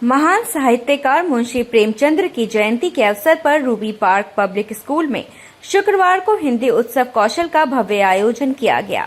महान साहित्यकार मुंशी प्रेमचंद की जयंती के अवसर पर रूबी पार्क पब्लिक स्कूल में शुक्रवार को हिंदी उत्सव कौशल का भव्य आयोजन किया गया।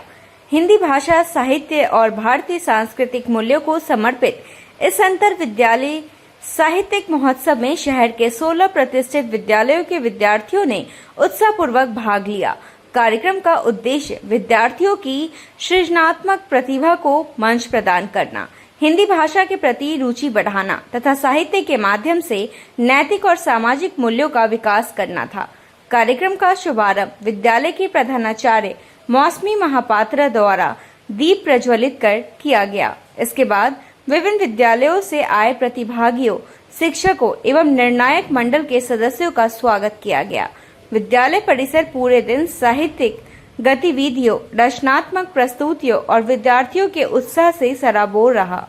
हिंदी भाषा, साहित्य और भारतीय सांस्कृतिक मूल्यों को समर्पित इस अंतर विद्यालय साहित्यिक महोत्सव में शहर के 16 प्रतिष्ठित विद्यालयों के विद्यार्थियों ने उत्साहपूर्वक भाग लिया। कार्यक्रम का उद्देश्य विद्यार्थियों की सृजनात्मक प्रतिभा को मंच प्रदान करना, हिंदी भाषा के प्रति रुचि बढ़ाना तथा साहित्य के माध्यम से नैतिक और सामाजिक मूल्यों का विकास करना था। कार्यक्रम का शुभारंभ विद्यालय के प्रधानाचार्य मौसमी महापात्रा द्वारा दीप प्रज्वलित कर किया गया। इसके बाद विभिन्न विद्यालयों से आए प्रतिभागियों, शिक्षकों एवं निर्णायक मंडल के सदस्यों का स्वागत किया गया। विद्यालय परिसर पूरे दिन साहित्यिक गतिविधियों, रचनात्मक प्रस्तुतियों और विद्यार्थियों के उत्साह से सराबोर रहा।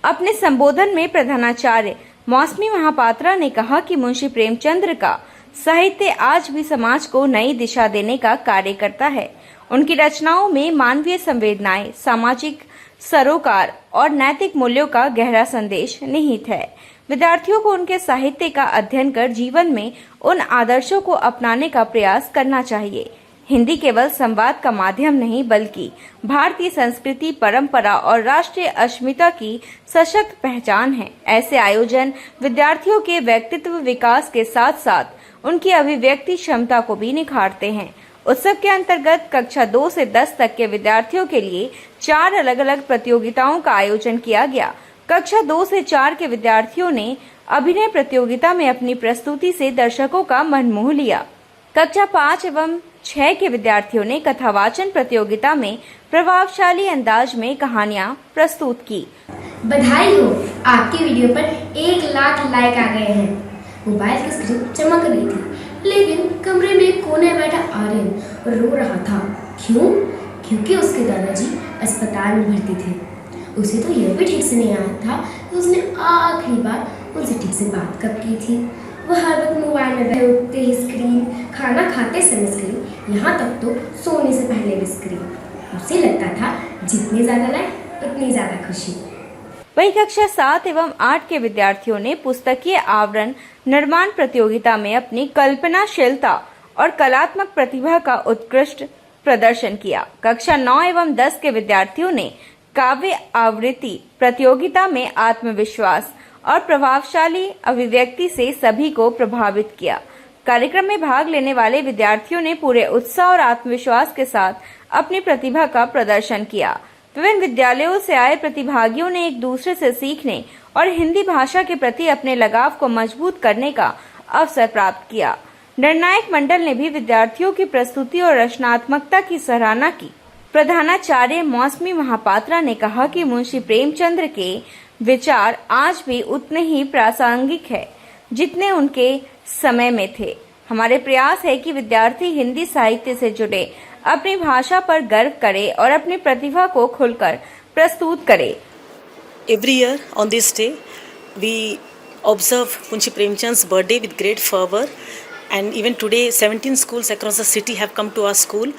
अपने संबोधन में प्रधानाचार्य मौसमी महापात्रा ने कहा कि मुंशी प्रेमचंद का साहित्य आज भी समाज को नई दिशा देने का कार्य करता है। उनकी रचनाओं में मानवीय संवेदनाएं, सामाजिक सरोकार और नैतिक मूल्यों का गहरा संदेश निहित है। विद्यार्थियों को उनके साहित्य का अध्ययन कर जीवन में उन आदर्शों को अपनाने का प्रयास करना चाहिए। हिंदी केवल संवाद का माध्यम नहीं बल्कि भारतीय संस्कृति, परंपरा और राष्ट्रीय अस्मिता की सशक्त पहचान है। ऐसे आयोजन विद्यार्थियों के व्यक्तित्व विकास के साथ साथ उनकी अभिव्यक्ति क्षमता को भी निखारते हैं। उत्सव के अंतर्गत कक्षा 2 से 10 तक के विद्यार्थियों के लिए 4 अलग अलग प्रतियोगिताओं का आयोजन किया गया। कक्षा 2 से 4 के विद्यार्थियों ने अभिनय प्रतियोगिता में अपनी प्रस्तुति से दर्शकों का मन मोह लिया। कक्षा 5 एवं 6 के विद्यार्थियों ने कथावाचन प्रतियोगिता में प्रभावशाली अंदाज में कहानियां प्रस्तुत की। बधाई हो, आपके वीडियो पर 1 लाख लाइक आ गए हैं। मोबाइल की स्क्रीन चमक रही थी, लेकिन कमरे में कोने बैठा आर्यन रो रहा था। क्यों? क्योंकि उसके दादाजी अस्पताल में भर्ती थे। उसे तो यह भी ठीक से नहीं आया था कि उसने आखिरी बार उनसे ठीक से बात कब की थी। वह हर वक्त मोबाइल में बैठे, उठते ही स्क्रीन, खाना खाते समय स्क्रीन, यहाँ तक तो सोने से पहले भी स्क्रीन। उसे लगता था जितनी ज़्यादा लाइक उतनी ज़्यादा खुशी। वही कक्षा 7 एवं 8 के विद्यार्थियों ने पुस्तकीय आवरण निर्माण प्रतियोगिता में अपनी कल्पनाशीलता और कलात्मक प्रतिभा का उत्कृष्ट प्रदर्शन किया। कक्षा 9 एवं 10 के विद्यार्थियों ने काव्य आवृत्ति प्रतियोगिता में आत्मविश्वास और प्रभावशाली अभिव्यक्ति से सभी को प्रभावित किया। कार्यक्रम में भाग लेने वाले विद्यार्थियों ने पूरे उत्साह और आत्मविश्वास के साथ अपनी प्रतिभा का प्रदर्शन किया। विभिन्न विद्यालयों से आए प्रतिभागियों ने एक दूसरे से सीखने और हिंदी भाषा के प्रति अपने लगाव को मजबूत करने का अवसर प्राप्त किया। निर्णायक मंडल ने भी विद्यार्थियों की प्रस्तुति और रचनात्मकता की सराहना की। प्रधानाचार्य मौसमी महापात्रा ने कहा कि मुंशी प्रेमचंद के विचार आज भी उतने ही प्रासंगिक है जितने उनके समय में थे। हमारे प्रयास है कि विद्यार्थी हिंदी साहित्य से जुड़े अपनी भाषा पर गर्व करे और अपनी प्रतिभा को खुलकर प्रस्तुत करे। Every year on this day, we observe Munshi Premchand's birthday with great fervor, and even today 17 schools across the city have come to our school.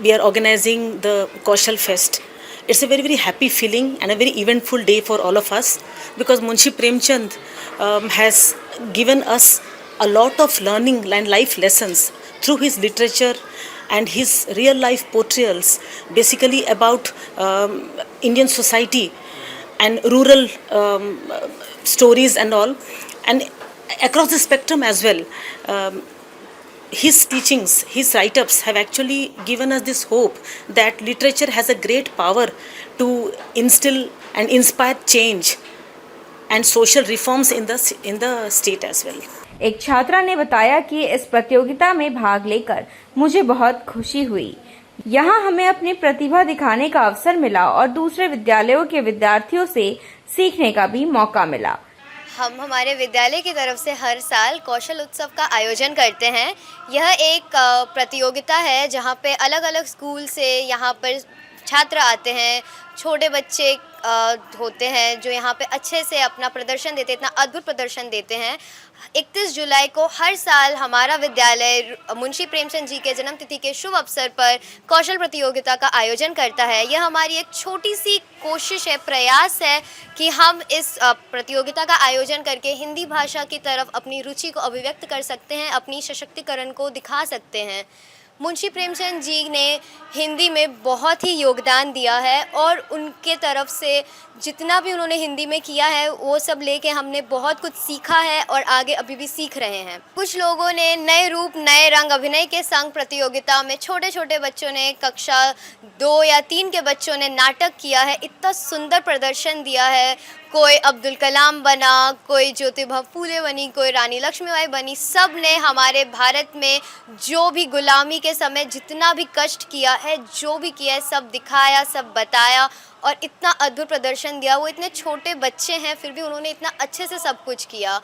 We are organizing the Kaushal Fest. It's a very, very happy feeling and a very eventful day for all of us, because Munshi Premchand has given us a lot of learning and life lessons through his literature and his real life portrayals, basically about Indian society and rural stories and all, and across the spectrum as well. His teachings, his write-ups have actually given us this hope that literature has a great power to instill and inspire change and social reforms in the state as well. एक छात्रा ने बताया कि इस प्रतियोगिता में भाग लेकर मुझे बहुत खुशी हुई। यहाँ हमें अपनी प्रतिभा दिखाने का अवसर मिला और दूसरे विद्यालयों के विद्यार्थियों से सीखने का भी मौका मिला। हम हमारे विद्यालय की तरफ से हर साल कौशल उत्सव का आयोजन करते हैं। यह एक प्रतियोगिता है जहाँ पे अलग अलग स्कूल से यहाँ पर छात्र आते हैं, छोटे बच्चे होते हैं जो यहाँ पे अच्छे से अपना प्रदर्शन देते हैं, इतना अद्भुत प्रदर्शन देते हैं। 31 जुलाई को हर साल हमारा विद्यालय मुंशी प्रेमचंद जी के जन्मतिथि के शुभ अवसर पर कौशल प्रतियोगिता का आयोजन करता है। यह हमारी एक छोटी सी कोशिश है, प्रयास है कि हम इस प्रतियोगिता का आयोजन करके हिंदी भाषा की तरफ अपनी रुचि को अभिव्यक्त कर सकते हैं, अपनी सशक्तिकरण को दिखा सकते हैं। मुंशी प्रेमचंद जी ने हिंदी में बहुत ही योगदान दिया है और उनके तरफ से जितना भी उन्होंने हिंदी में किया है वो सब लेके हमने बहुत कुछ सीखा है और आगे अभी भी सीख रहे हैं। कुछ लोगों ने नए रूप नए रंग अभिनय के संग प्रतियोगिता में छोटे छोटे बच्चों ने, कक्षा 2 या 3 के बच्चों ने नाटक किया है, इतना सुंदर प्रदर्शन दिया है। कोई अब्दुल कलाम बना, कोई ज्योतिबा फूले बनी, कोई रानी लक्ष्मीबाई बनी। सब ने हमारे भारत में जो भी गुलामी के समय जितना भी कष्ट किया है, जो भी किया है, सब दिखाया, सब बताया और इतना अद्भुत प्रदर्शन दिया। वो इतने छोटे बच्चे हैं फिर भी उन्होंने इतना अच्छे से सब कुछ किया।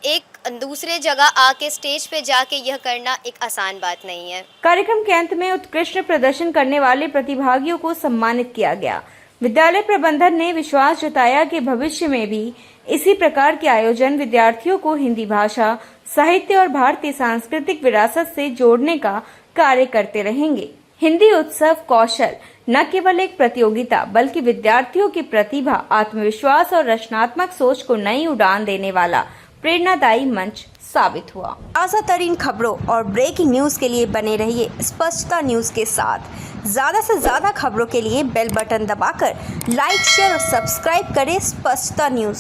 एक दूसरे जगह आके स्टेज पे जाके यह करना एक आसान बात नहीं है। कार्यक्रम के अंत में उत्कृष्ट प्रदर्शन करने वाले प्रतिभागियों को सम्मानित किया गया। विद्यालय प्रबंधन ने विश्वास जताया कि भविष्य में भी इसी प्रकार के आयोजन विद्यार्थियों को हिंदी भाषा, साहित्य और भारतीय सांस्कृतिक विरासत से जोड़ने का कार्य करते रहेंगे। हिंदी उत्सव कौशल न केवल एक प्रतियोगिता बल्कि विद्यार्थियों की प्रतिभा, आत्मविश्वास और रचनात्मक सोच को नई उड़ान देने वाला प्रेरणादायी मंच साबित हुआ। ताज़ा तरीन खबरों और ब्रेकिंग न्यूज के लिए बने रहिए स्पष्टता न्यूज के साथ। ज्यादा से ज्यादा खबरों के लिए बेल बटन दबाकर लाइक, शेयर और सब्सक्राइब करें स्पष्टता न्यूज।